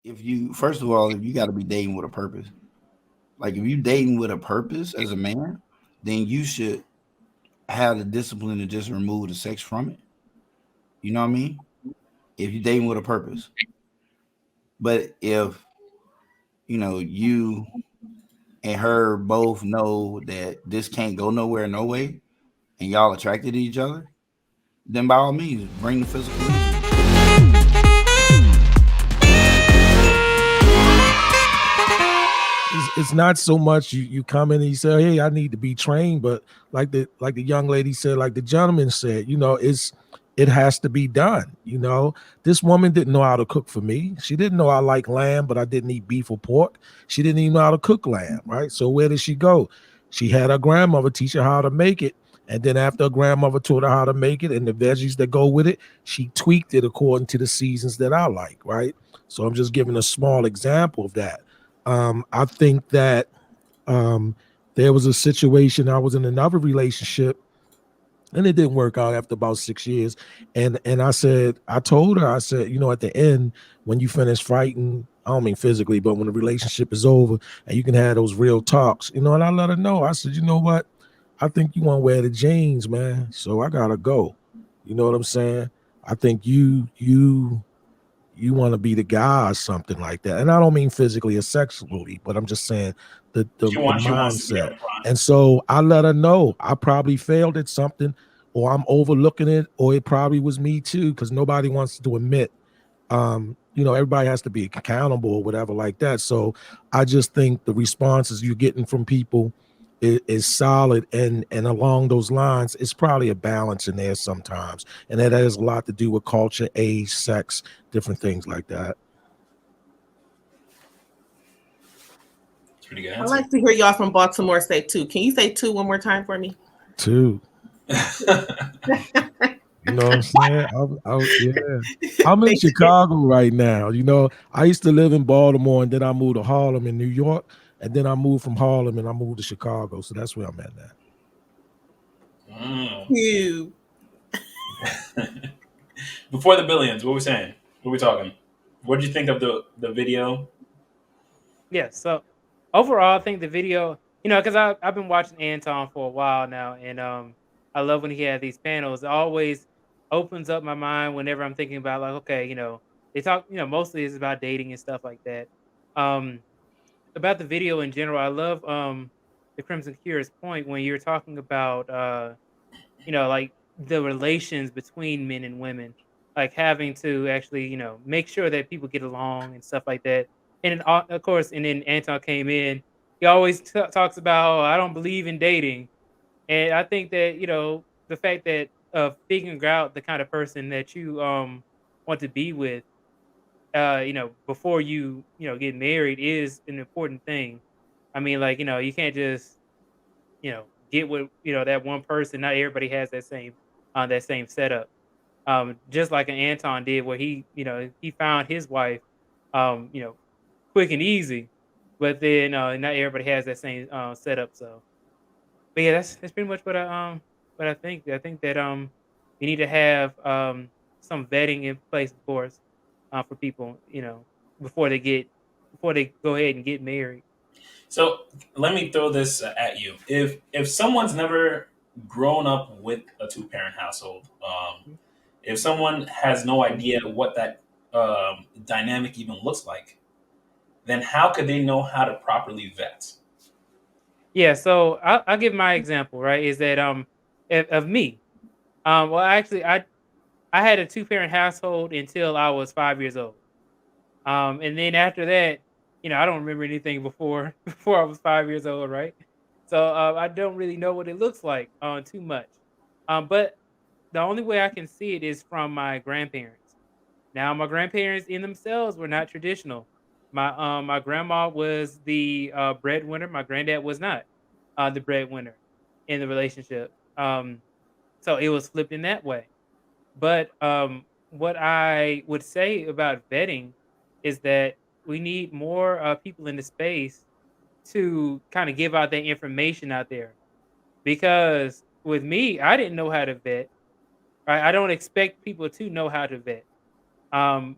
if you first of all, if you got to be dating with a purpose. Like if you dating with a purpose as a man, then you should have the discipline to just remove the sex from it. You know what I mean? If you dating with a purpose. But if you and her both know that this can't go nowhere, no way, and y'all attracted to each other, then by all means, bring the physical into it. It's not so much you come in and you say, hey, I need to be trained, but like the young lady said, like the gentleman said, it has to be done. This woman didn't know how to cook for me. She didn't know I like lamb, but I didn't eat beef or pork. She didn't even know how to cook lamb, right? So where did she go? She had her grandmother teach her how to make it. And then after her grandmother taught her how to make it and the veggies that go with it, she tweaked it according to the seasons that I like, right? So I'm just giving a small example of that. I think that there was a situation. I was in another relationship, and it didn't work out after about 6 years. And I told her, I said, at the end, when you finish fighting, I don't mean physically, but when the relationship is over and you can have those real talks, and I let her know. I said, you know what? I think you want to wear the jeans, man. So I gotta go. You know what I'm saying? I think you want to be the guy or something like that. And I don't mean physically or sexually, but I'm just saying the She wants to be mindset. up front. And so I let her know I probably failed at something, or I'm overlooking it, or it probably was me too, because nobody wants to admit. Everybody has to be accountable or whatever like that. So I just think the responses you're getting from people is solid, and along those lines, it's probably a balance in there sometimes, and that has a lot to do with culture, age, sex, different things like that. It's a pretty good I answer. like to hear y'all from Baltimore say two. Can you say two one more time for me? Too. You know what I'm saying? Yeah. I'm in Thank you. Chicago right now. I used to live in Baltimore, and then I moved to Harlem in New York, and then I moved from Harlem and I moved to Chicago. So that's where I'm at now. Mm. You. Before the billions, what we saying? What we talking? What did you think of the video? Yeah. So overall, I think the video, because I've been watching Anton for a while now, and I love when he had these panels. It always opens up my mind whenever I'm thinking about like, okay, they talk, mostly it's about dating and stuff like that. Um, about the video in general, I love the Crimson Cure's point when you're talking about like the relations between men and women, like having to actually, make sure that people get along and stuff like that. And then, of course, and then Anton came in. He always talks about, oh, I don't believe in dating, and I think that the fact that figuring out the kind of person that you want to be with, before you get married is an important thing. I mean, like you can't just get with that one person. Not everybody has that same setup. Just like an Anton did, where he found his wife, um, you know, quick and easy. But then not everybody has that same setup. So, but yeah, that's pretty much what I think. I think that you need to have some vetting in place, of course, for people, before before they go ahead and get married. So let me throw this at you. If someone's never grown up with a two parent household, if someone has no idea what that dynamic even looks like, then how could they know how to properly vet? Yeah, so I'll give my example. Right, is that of me. Well, actually, I had a two parent household until I was 5 years old. And then after that, I don't remember anything before before I was 5 years old, right? So I don't really know what it looks like too much. But the only way I can see it is from my grandparents. Now, my grandparents in themselves were not traditional. My grandma was the breadwinner. My granddad was not the breadwinner in the relationship. So it was flipped in that way. But what I would say about vetting is that we need more people in the space to kind of give out that information out there. Because with me, I didn't know how to vet. Right? I don't expect people to know how to vet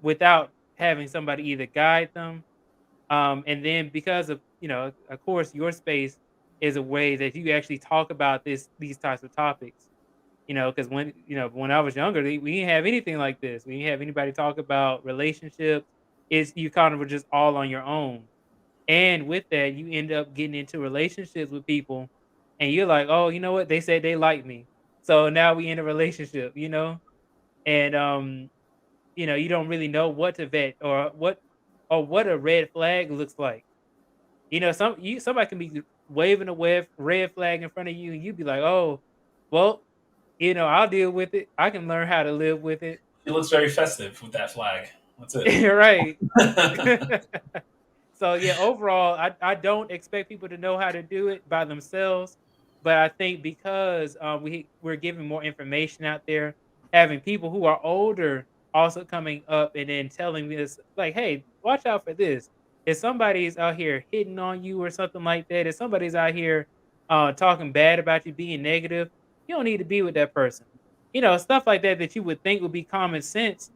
without having somebody either guide them, and then because of of course, your space is a way that you actually talk about these types of topics. Because when I was younger, we didn't have anything like this. We didn't have anybody talk about relationships. It's you kind of were just all on your own. And with that, you end up getting into relationships with people, and you're like, oh, you know what? They said they like me, so now we in a relationship. And you don't really know what to vet or what a red flag looks like. Somebody can be waving a red flag in front of you, and you'd be like, oh, well, I'll deal with it. I can learn how to live with it. It looks very festive with that flag. That's it. Right. So yeah, overall, I don't expect people to know how to do it by themselves, but I think because we're giving more information out there, having people who are older also coming up and then telling me this, like, hey, watch out for this. If somebody's out here hitting on you or something like that, if somebody's out here talking bad about you, being negative, you don't need to be with that person. Stuff like that you would think would be common sense,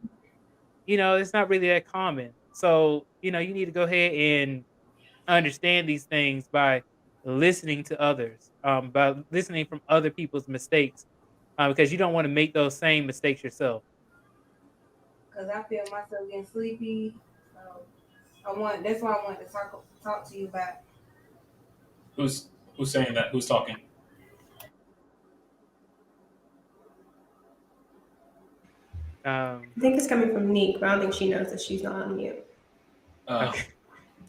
it's not really that common. So, you need to go ahead and understand these things by listening to others, by listening from other people's mistakes, because you don't want to make those same mistakes yourself. Because I feel myself getting sleepy. So that's why I wanted to talk to you about. Who's saying that? Who's talking? Um, I think it's coming from Neek, but I don't think she knows that she's not on mute. okay.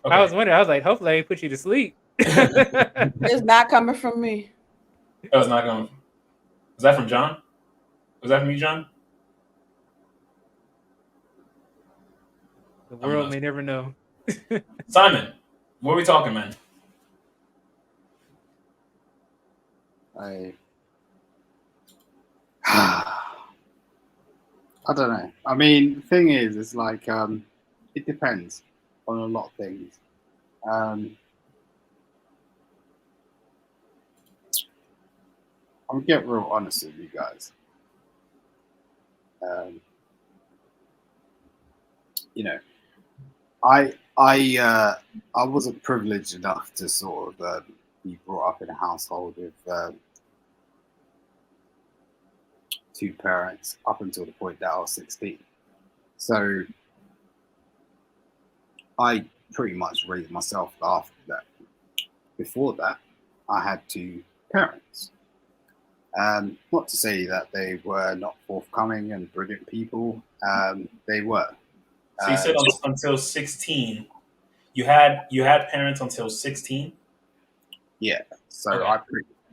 Okay. I was wondering. I was like, hopefully, I ain't put you to sleep. It's not coming from me. Oh, it's not going. Was that from John? Was that from you, John? The world may never know. Simon, what are we talking, man? I don't know. I mean, the thing is, it's like it depends on a lot of things. I'm gonna get real honest with you guys. I wasn't privileged enough to sort of be brought up in a household with two parents up until the point that I was 16. So I pretty much raised myself after that. Before that, I had two parents. Not to say that they were not forthcoming and brilliant people. They were. So you said until 16. You had parents until 16? Yeah. So okay.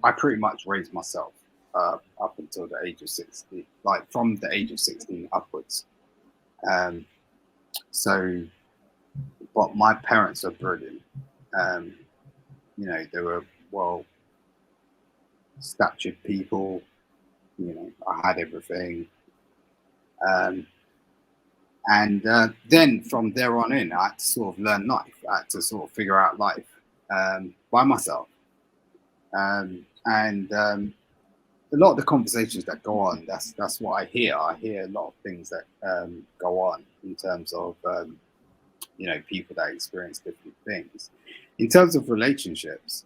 I pretty much raised myself up until the age of 16, like from the age of 16 upwards. But my parents are brilliant. They were well statured people. I had everything. And then from there on in, I had to sort of learn life. I had to sort of figure out life by myself. And a lot of the conversations that go on, that's what I hear. I hear a lot of things that go on in terms of people that experience different things. In terms of relationships,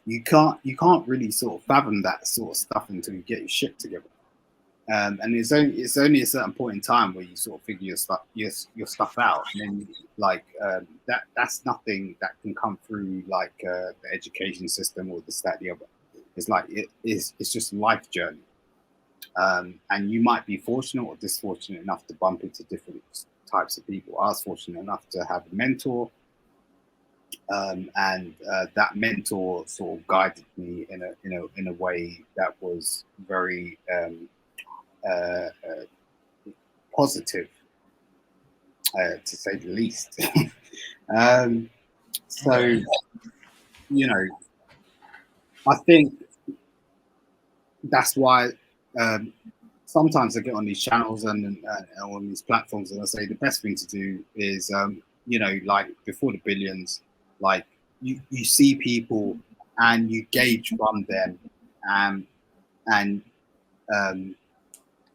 you can't really sort of fathom that sort of stuff until you get your shit together. And it's only a certain point in time where you sort of figure your stuff out, and then that's nothing that can come through like the education system or this, that, the other. It's like it's just a life journey, and you might be fortunate or disfortunate enough to bump into different types of people. I was fortunate enough to have a mentor, and that mentor sort of guided me in a way that was very positive, to say the least. So, I think that's why sometimes I get on these channels and on these platforms, and I say the best thing to do is, like before the billions, like you see people and you gauge from them, and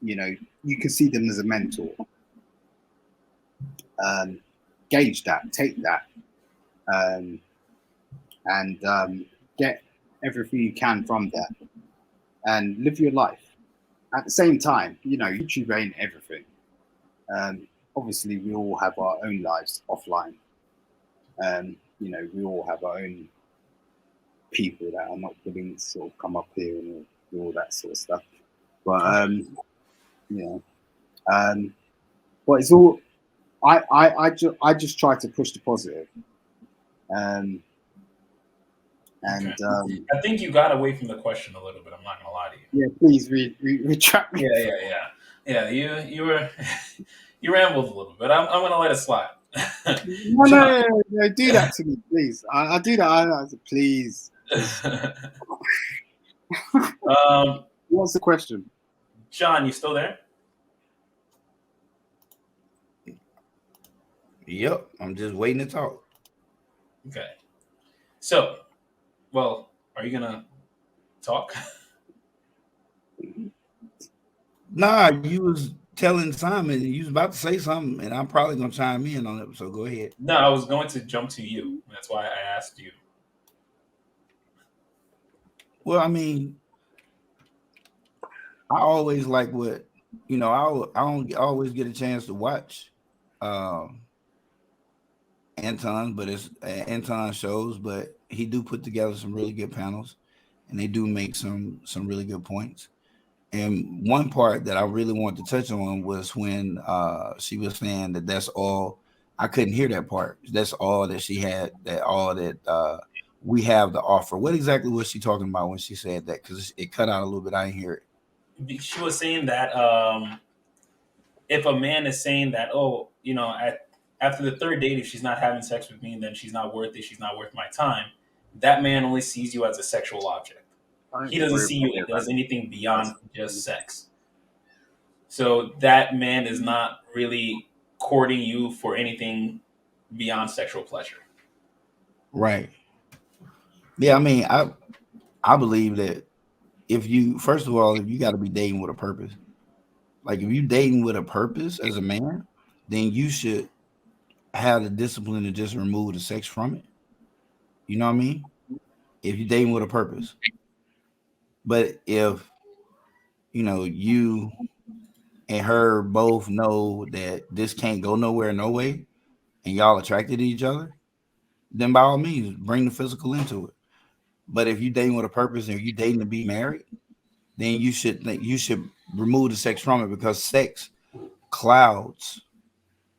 you can see them as a mentor. gauge that, take that, and get everything you can from there, and live your life. At the same time, you know, YouTube ain't everything. Obviously, we all have our own lives offline. You know, we all have our own people that are not willing to sort of come up here and do all that sort of stuff. But you know, but it's all. I just try to push the positive. And I think you got away from the question a little bit. I'm not gonna lie to you. yeah, please retract me. Yeah. You were you rambled a little bit. I'm gonna let it slide. No, do that to me, please. I do that. Please. What's the question? John, you still there? Yep, I'm just waiting to talk. Okay. So, well, are you gonna talk? Nah, you was telling Simon you was about to say something, and I'm probably gonna chime in on it. So go ahead. No, I was going to jump to you. That's why I asked you. Well, I mean, I always like what I don't always get a chance to watch Anton, but it's Anton shows, but he do put together some really good panels, and they do make some really good points. And one part that I really wanted to touch on was when she was saying that that's all. I couldn't hear that part. That's all that she had. That all that we have to offer. What exactly was she talking about when she said that? Because it cut out a little bit. I didn't hear it. She was saying that if a man is saying that, oh, you know, after the third date, if she's not having sex with me, then she's not worth it. She's not worth my time. That man only sees you as a sexual object. He doesn't see you as anything beyond just sex. So that man is not really courting you for anything beyond sexual pleasure. Right. Yeah. I mean, I believe that if you first of all, if you got to be dating with a purpose. Like if you dating with a purpose as a man, then you should have the discipline to just remove the sex from it. You know what I mean? If you're dating with a purpose. But if you and her both know that this can't go nowhere, no way, and y'all attracted to each other, then by all means bring the physical into it. But if you dating with a purpose and you dating to be married, then you should remove the sex from it because sex clouds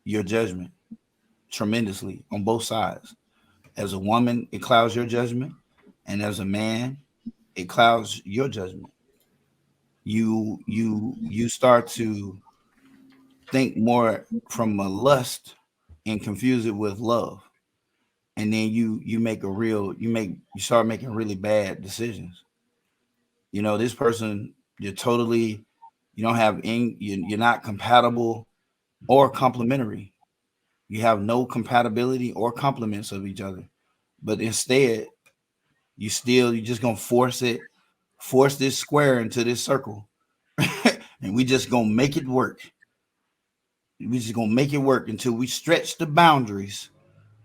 your judgment tremendously on both sides. As a woman, it clouds your judgment, and as a man, it clouds your judgment. You start to think more from a lust and confuse it with love, and then you start making really bad decisions. This person you don't have you're not compatible or complementary. You have no compatibility or complements of each other, but instead you just gonna force this square into this circle, and we just gonna make it work. We just gonna make it work until we stretch the boundaries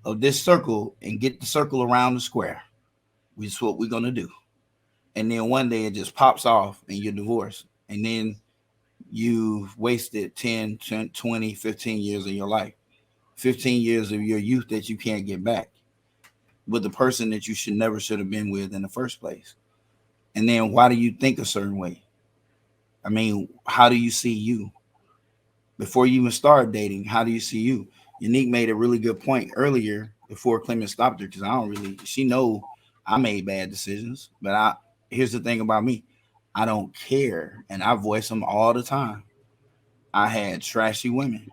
of this circle and get the circle around the square. Which is what we're gonna do. And then one day it just pops off and you're divorced. And then you've wasted 10, 20, 15 years of your life. 15 years of your youth that you can't get back with the person that you should have been with in the first place. And then why do you think a certain way? I mean, how do you see you? Before you even start dating, how do you see you? Unique made a really good point earlier before Clement stopped her, because she know I made bad decisions, but here's the thing about me. I don't care, and I voice them all the time. I had trashy women,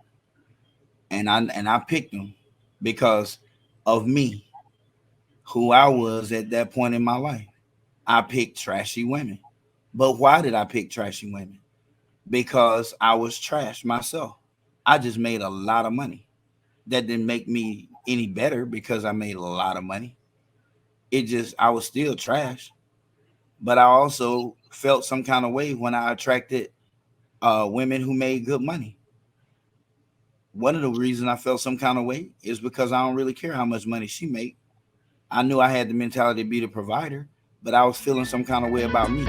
and I picked them because of me, who I was at that point in my life. I picked trashy women. But why did I pick trashy women? Because I was trash myself. I just made a lot of money. That didn't make me any better because I made a lot of money. I was still trash. But I also felt some kind of way when I attracted women who made good money. one of the reasons I felt some kind of way is because I don't really care how much money she make. I knew I had the mentality to be the provider, but I was feeling some kind of way about me.